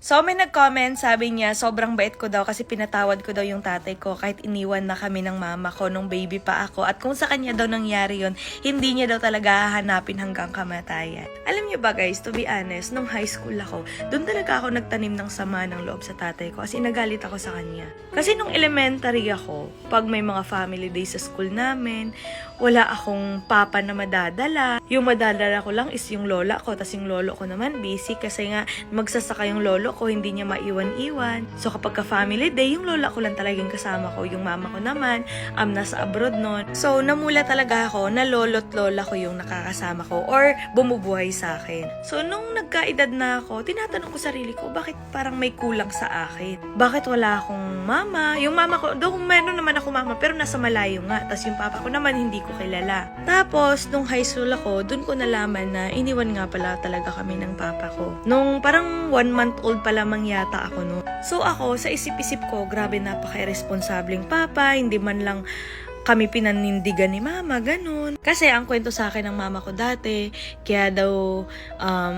So, may nag-comment, sabi niya, sobrang bait ko daw kasi pinatawad ko daw yung tatay ko kahit iniwan na kami ng mama ko nung baby pa ako. At kung sa kanya daw nangyari yun, hindi niya daw talaga hahanapin hanggang kamatayan. Alam niyo ba guys, to be honest, nung high school ako, doon talaga ako nagtanim ng sama ng loob sa tatay ko kasi nagalit ako sa kanya. Kasi nung elementary ako, pag may mga family days sa school namin, wala akong papa na madadala. Yung madadala ko lang is yung lola ko, tas yung lolo ko naman busy kasi nga magsasaka yung lolo ko, hindi niya maiwan-iwan. So kapag ka-family day, yung lola ko lang talagang kasama ko. Yung mama ko naman, nasa abroad nun. So namula talaga ako na lolo't lola ko yung nakakasama ko or bumubuhay sa akin. So nung nagkaedad na ako, tinatanong ko sarili ko, bakit parang may kulang sa akin? Bakit wala akong mama? Yung mama ko, doon meron naman ako mama, pero nasa malayo nga. Tas yung papa ko naman, hindi ko kilala. Tapos, nung high school ako, dun ko nalaman na iniwan nga pala talaga kami ng papa ko. Nung parang 1 month old pa lamang yata ako no. So ako, sa isip-isip ko, grabe napaka-irresponsableng papa, hindi man lang kami pinanindigan ni mama, ganun. Kasi ang kwento sa akin ng mama ko dati, kaya daw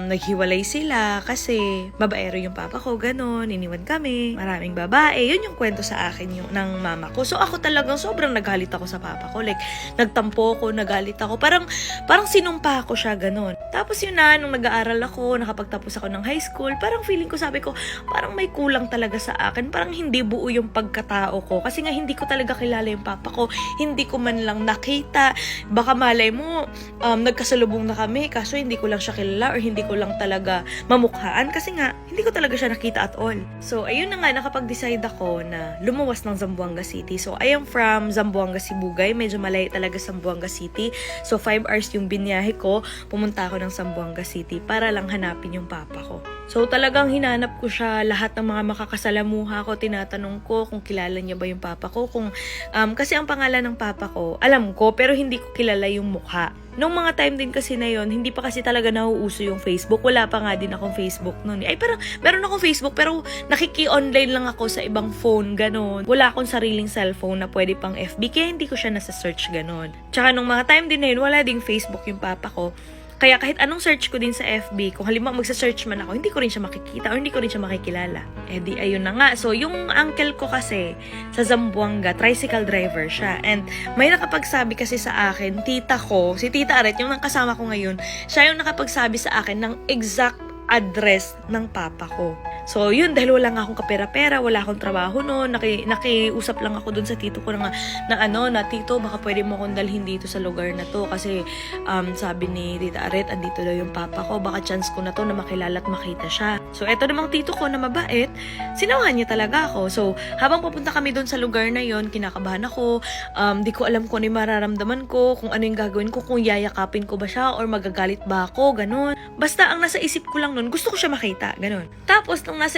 naghiwalay sila kasi babaero yung papa ko, ganun, iniwan kami, maraming babae. Yun yung kwento sa akin ng mama ko. So ako talagang sobrang nagalit ako sa papa ko. Like, nagtampo ko, nagalit ako. Parang sinumpa ko siya, ganun. Tapos yun na, nung nag-aaral ako, nakapagtapos ako ng high school, parang feeling ko, sabi ko, parang may kulang talaga sa akin. Parang hindi buo yung pagkatao ko. Kasi nga hindi ko talaga kilala yung papa ko. Hindi ko man lang nakita. Baka malay mo, nagkasalubong na kami, kaso hindi ko lang siya kilala or hindi ko lang talaga mamukhaan kasi nga, hindi ko talaga siya nakita at all. So, ayun na nga, nakapag-decide ako na lumuwas ng Zamboanga City. So, I am from Zamboanga, Sibugay. Medyo malayo talaga Zamboanga City. So, 5 hours yung binyahe ko. Pumunta ako ng Zamboanga City para lang hanapin yung papa ko. So, talagang hinanap ko siya, lahat ng mga makakasalamuha ko, tinatanong ko kung kilala niya ba yung papa ko. Kasi ang pangalan ng papa ko, alam ko, pero hindi ko kilala yung mukha. Nung mga time din kasi na yon, hindi pa kasi talaga nauuso yung Facebook. Wala pa nga din akong Facebook noon. Ay, pero meron akong Facebook, pero nakiki-online lang ako sa ibang phone, ganon. Wala akong sariling cellphone na pwede pang FB, kaya hindi ko siya nasa search, ganon. Tsaka nung mga time din na yun, wala ding Facebook yung papa ko. Kaya kahit anong search ko din sa FB, kung halimbawa magsa-search man ako, hindi ko rin siya makikita o hindi ko rin siya makikilala. Eh di, ayun na nga. So, yung uncle ko kasi sa Zamboanga, tricycle driver siya. And may nakapagsabi kasi sa akin, tita ko, si Tita Aret, yung kasama ko ngayon, siya yung nakapagsabi sa akin ng exact address ng papa ko. So, yun, dahil wala nga akong kapera-pera, wala akong trabaho noon, nakiusap lang ako dun sa tito ko na tito, baka pwede mo akong dalhin dito sa lugar na to kasi sabi ni Tita Aret, andito daw yung papa ko, baka chance ko na to na makilala at makita siya. So, eto namang tito ko na mabait, sinawahan niya talaga ako. So, habang papunta kami dun sa lugar na yon, kinakabahan ako, di ko alam kung ano yung mararamdaman ko, kung ano yung gagawin ko, kung yayakapin ko ba siya or magagalit ba ako, ganun. Basta ang nasa isip ko lang nun, gusto ko siya makita, ganun. Tapos, nung nasa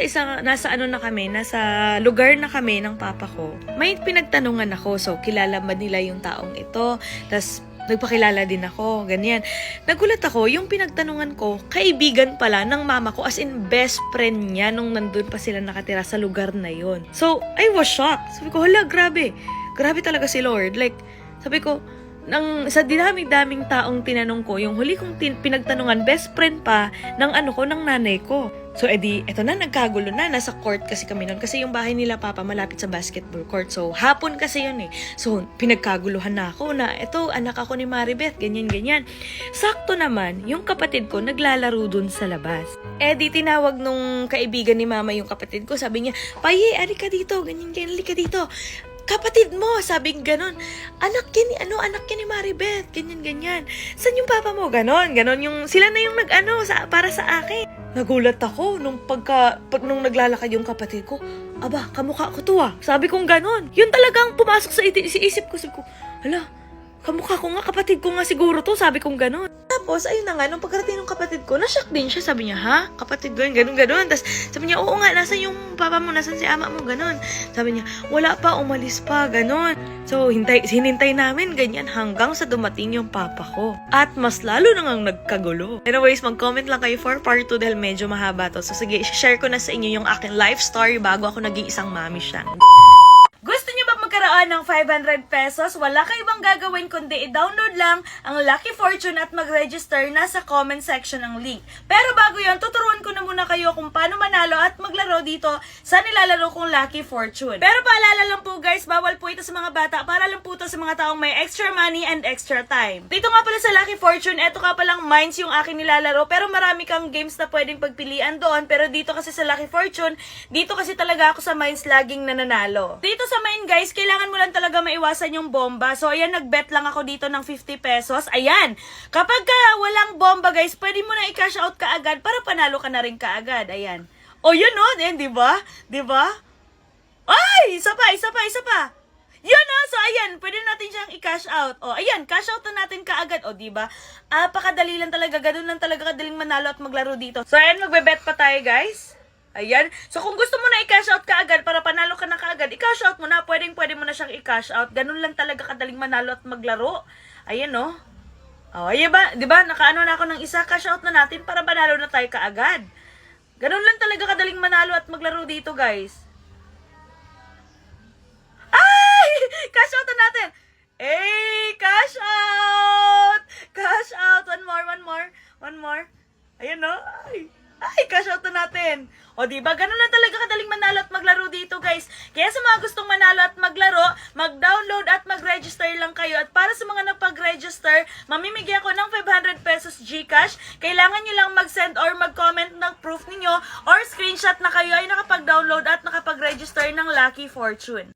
lugar na kami ng papa ko, may pinagtanungan ako. So, kilala ba nila yung taong ito? Tapos, nagpakilala din ako, ganyan. Nagulat ako, yung pinagtanungan ko, kaibigan pala ng mama ko, as in best friend niya nung nandun pa sila nakatira sa lugar na yon. So, I was shocked. Sabi ko, hala, grabe. Grabe talaga si Lord. Like, sabi ko, sa dinaming-daming taong tinanong ko, yung huli kong pinagtanungan, best friend pa ng nanay ko. So, edi, eto na, nagkagulo na. Nasa court kasi kami noon. Kasi yung bahay nila, papa, malapit sa basketball court. So, hapon kasi yun eh. So, pinagkaguluhan na ako na, eto, anak ako ni Maribeth, ganyan-ganyan. Sakto naman, yung kapatid ko, naglalaro dun sa labas. Edi, tinawag nung kaibigan ni mama yung kapatid ko. Sabi niya, Paye, ali ka dito, ganyan-ganyan, ali ka dito. Kapatid mo, sabing ganon. Anak yan ni Maribeth, ganyan-ganyan. Saan yung papa mo? Ganon yung, sila na yung para sa akin. Nagulat ako nung naglalakad yung kapatid ko. Aba, kamukha ko to ah. Sabi kong ganon. Yun talagang pumasok sa isip ko. Sabi ko, hala, kamukha ko nga, kapatid ko nga siguro to. Sabi kong ganon. Tapos, ayun na nga, nung pagkarating ng kapatid ko, na-shock din siya. Sabi niya, ha? Kapatid ko yun, ganon. Tapos, sabi niya, oo nga, nasan yung papa mo? Nasan si ama mo? Ganon. Sabi niya, wala pa, umalis pa, ganon. So, hinintay namin ganyan hanggang sa dumating yung papa ko. At mas lalo na ngang nagkagulo. Anyways, mag-comment lang kayo for part 2 dahil medyo mahaba to. So, sige, share ko na sa inyo yung aking life story bago ako naging isang mami siya. Gusto niyo ba magkaroon magkaroon ng 500 pesos, wala kayo ibang gagawin kundi i-download lang ang Lucky Fortune at mag-register na sa comment section ng link. Pero bago yon, tuturuan ko na muna kayo kung paano manalo at maglaro dito sa nilalaro kong Lucky Fortune. Pero paalala lang po guys, bawal po ito sa mga bata, para lang po ito sa mga taong may extra money and extra time. Dito nga pala sa Lucky Fortune, eto ka palang mines yung aking nilalaro, pero marami kang games na pwedeng pagpilian doon. Pero dito kasi sa Lucky Fortune, dito kasi talaga ako sa mines laging nananalo. Dito sa mine guys, kailangan mo lang talaga maiwasan yung bomba. So ayan, nagbet lang ako dito ng 50 pesos. Ayan, kapag ka walang bomba guys, pwede mo na i-cash out kaagad para panalo ka na rin kaagad. Ayan. O yun o, di ba? Di ba? Ay, isa pa. Yun o, so ayan, pwede natin siyang i-cash out. O, ayan, cash out na natin kaagad. O, diba? Pakadali lang talaga, ganun lang talaga kadaling manalo at maglaro dito. So, ayan, magbe-bet pa tayo, guys. Ayan. So, kung gusto mo na i-cash out kaagad para panalo ka na kaagad, i-cash out mo na. Pwede mo na siyang i-cash out. Ganun lang talaga kadaling manalo at maglaro. Ayan, o. O, ayan ba? Diba? Nakaano na ako ng isa. Cash out na natin para panalo na tayo kaagad. Ganun lang talaga kadaling manalo at maglaro dito, guys. Cash out na natin. Cash out! Cash out. One more. Ayan no. Cash out na natin. O diba, ganun lang talaga kadaling manalo at maglaro dito guys. Kaya sa mga gustong manalo at maglaro, mag-download at mag-register lang kayo. At para sa mga napag-register, mamimigay ako ng 500 pesos GCash. Kailangan nyo lang mag-send or mag-comment ng proof ninyo or screenshot na kayo ay nakapag-download at nakapag-register ng Lucky Fortune.